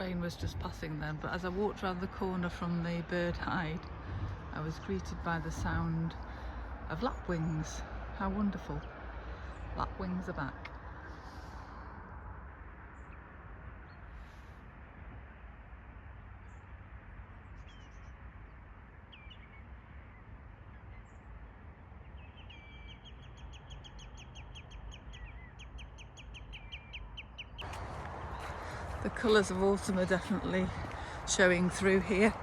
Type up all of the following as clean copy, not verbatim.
train was just passing then, but as I walked around the corner from the bird hide, I was greeted by the sound of lapwings. How wonderful. Lapwings are back. The colours of autumn are definitely showing through here.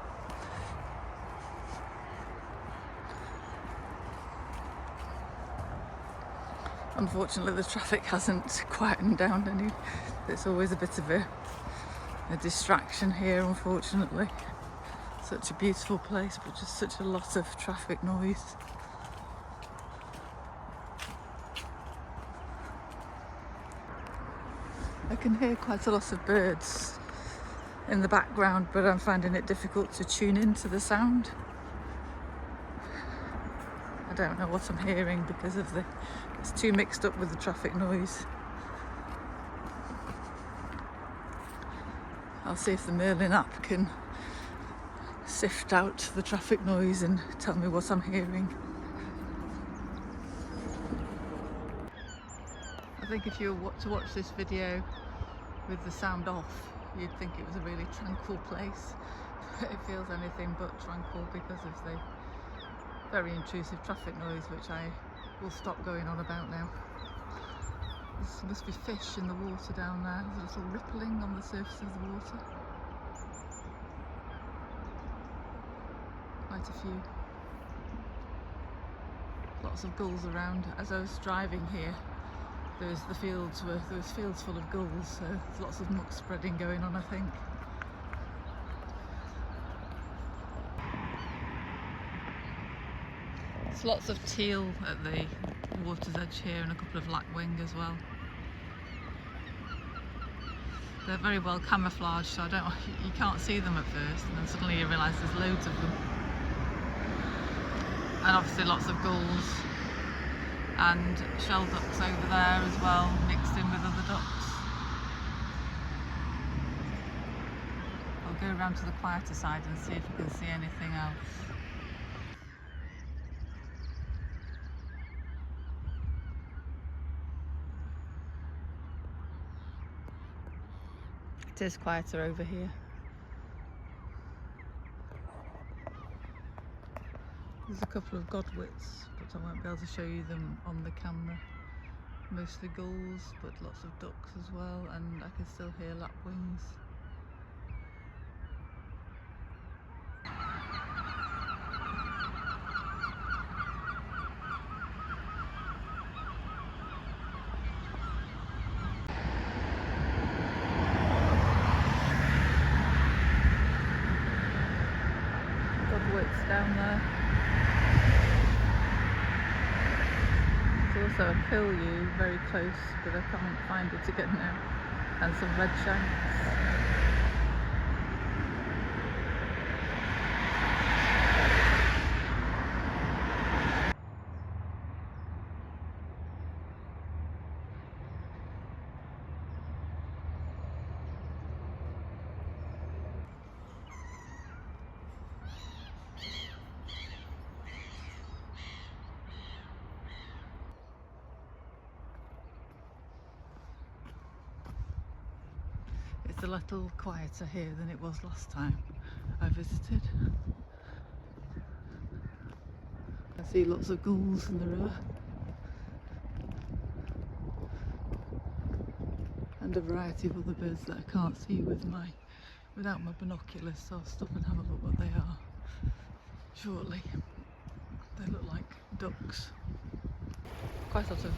Unfortunately the traffic hasn't quietened down any. It's always a bit of a distraction here, unfortunately. Such a beautiful place, but just such a lot of traffic noise. I can hear quite a lot of birds in the background, but I'm finding it difficult to tune into the sound. I don't know what I'm hearing because of it's too mixed up with the traffic noise. I'll see if the Merlin app can sift out the traffic noise and tell me what I'm hearing. I think if you were to watch this video with the sound off, you'd think it was a really tranquil place, but it feels anything but tranquil because of the very intrusive traffic noise, which I will stop going on about now. There must be fish in the water down there. There's a little rippling on the surface of the water. Quite a few. Lots of gulls around. As I was driving here, there was fields full of gulls, so there's lots of muck spreading going on, I think. There's lots of teal at the water's edge here, and a couple of lapwing as well. They're very well camouflaged, so you can't see them at first, and then suddenly you realise there's loads of them. And obviously lots of gulls and shell ducks over there as well, mixed in with other ducks. I'll go around to the quieter side and see if we can see anything else. It is quieter over here. There's a couple of Godwits, but I won't be able to show you them on the camera. Mostly gulls, but lots of ducks as well, and I can still hear lapwings. Godwits down there. There's also a Curlew very close, but I can't find it again now, and some Redshanks. It's a little quieter here than it was last time I visited. I see lots of gulls in the river and a variety of other birds that I can't see without my binoculars, so I'll stop and have a look what they are shortly. They look like ducks. Quite a lot of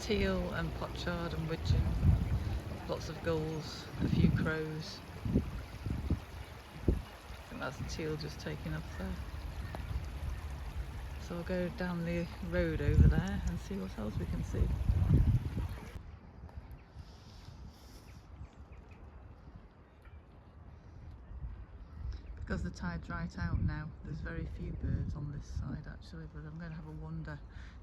teal and pochard and wigeon. Lots of gulls, a few crows. I think that's the teal just taking up there. So I'll go down the road over there and see what else we can see. Because the tide's right out now, there's very few birds on this side actually, but I'm going to have a wander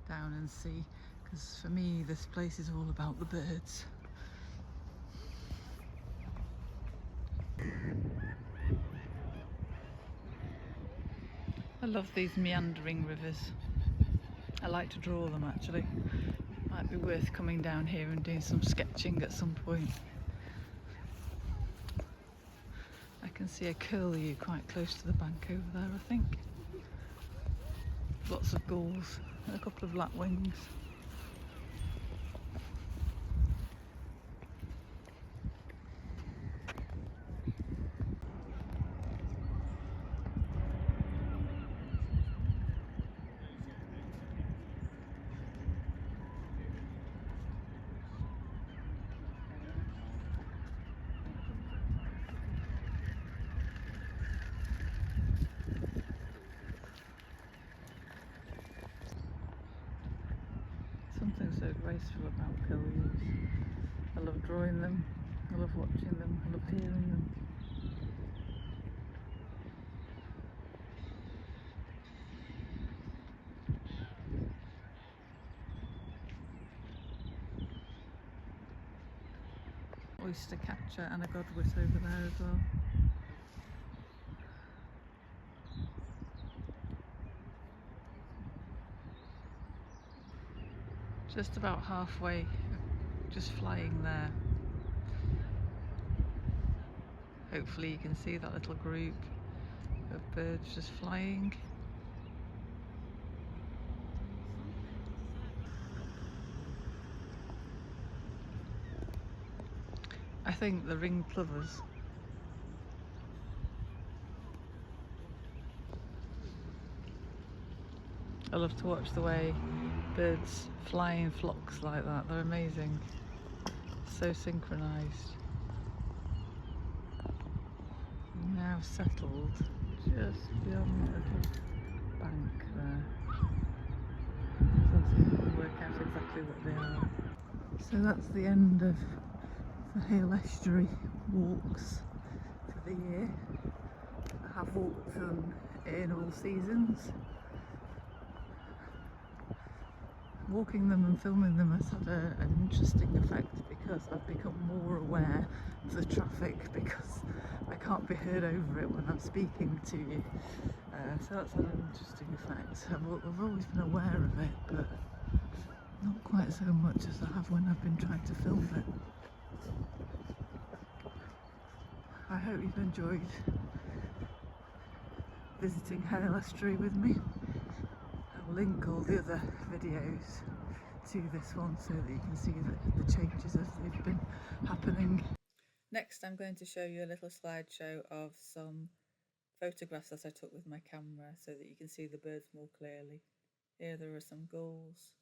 down and see, because for me this place is all about the birds. I love these meandering rivers. I like to draw them actually. Might be worth coming down here and doing some sketching at some point. I can see a curlew quite close to the bank over there, I think. Lots of gulls and a couple of lapwings. Something so graceful about curlews. I love drawing them, I love watching them, I love hearing them. Oystercatcher and a Godwit over there as well. Just about halfway, just flying there. Hopefully you can see that little group of birds just flying. I think the ringed plovers. I love to watch the way birds fly in flocks like that. They're amazing. So synchronised. Now settled just beyond the little bank there. So I can work out exactly what they are. So that's the end of the Hayle Estuary walks for the year. I have walked them in all seasons. Walking them and filming them has had an interesting effect because I've become more aware of the traffic because I can't be heard over it when I'm speaking to you. So that's had an interesting effect. I've always been aware of it, but not quite so much as I have when I've been trying to film it. I hope you've enjoyed visiting Hayle Estuary with me. I'll link all the other videos to this one so that you can see the changes as they've been happening. Next I'm going to show you a little slideshow of some photographs that I took with my camera so that you can see the birds more clearly. Here there are some gulls,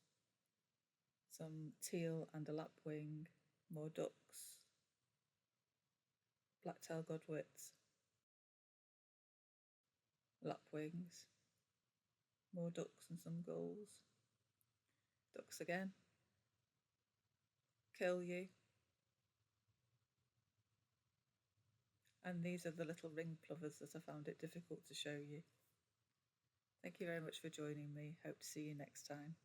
some teal and a lapwing, more ducks, black-tailed godwits, lapwings, more ducks and some gulls, ducks again, curlew, and these are the little ringed plovers that I found it difficult to show you. Thank you very much for joining me. Hope to see you next time.